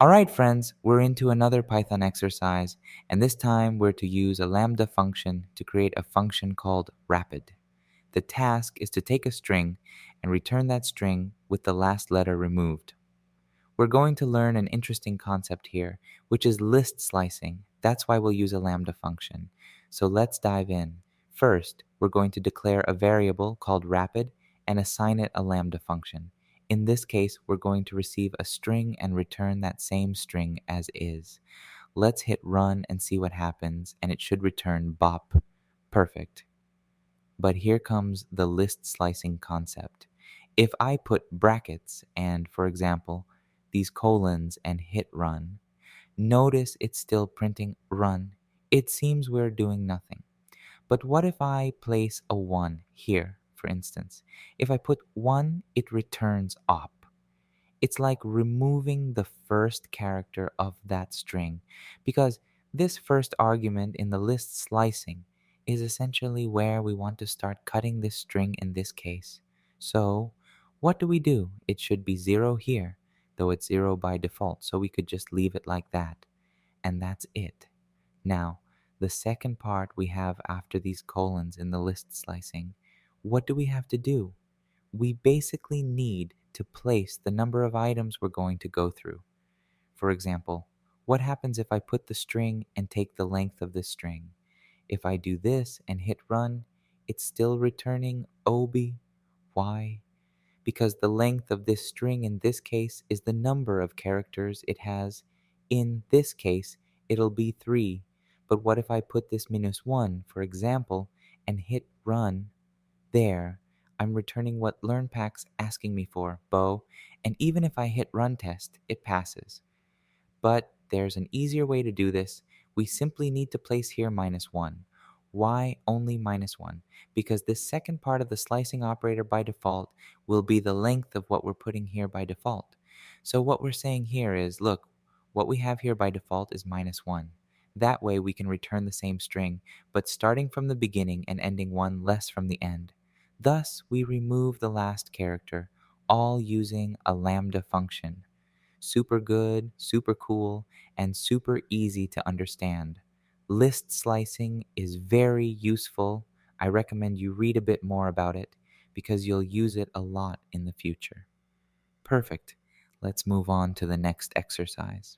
All right, friends, we're into another Python exercise, and this time we're to use a lambda function to create a function called rapid. The task is to take a string and return that string with the last letter removed. We're going to learn an interesting concept here, which is list slicing. That's why we'll use a lambda function. So let's dive in. First, we're going to declare a variable called rapid and assign it a lambda function. In this case, we're going to receive a string and return that same string as is. Let's hit run and see what happens, and it should return bop. Perfect. But here comes the list slicing concept. If I put brackets and, for example, these colons and hit run, notice it's still printing run. It seems we're doing nothing. But what if I place a 1 here, for instance? If I put 1, it returns op. It's like removing the first character of that string, because this first argument in the list slicing is essentially where we want to start cutting this string in this case. So what do? It should be 0 here, though it's 0 by default, so we could just leave it like that. And that's it. Now, the second part we have after these colons in the list slicing, what do we have to do? We basically need to place the number of items we're going to go through. For example, what happens if I put the string and take the length of this string? If I do this and hit run, it's still returning OB. Why? Because the length of this string in this case is the number of characters it has. In this case, it'll be 3. But what if I put this -1, for example, and hit run? There, I'm returning what LearnPack's asking me for, Bo, and even if I hit run test, it passes. But there's an easier way to do this. We simply need to place here -1. Why only -1? Because this second part of the slicing operator by default will be the length of what we're putting here by default. So what we're saying here is, look, what we have here by default is -1. That way we can return the same string, but starting from the beginning and ending 1 less from the end. Thus, we remove the last character, all using a lambda function. Super good, super cool, and super easy to understand. List slicing is very useful. I recommend you read a bit more about it because you'll use it a lot in the future. Perfect. Let's move on to the next exercise.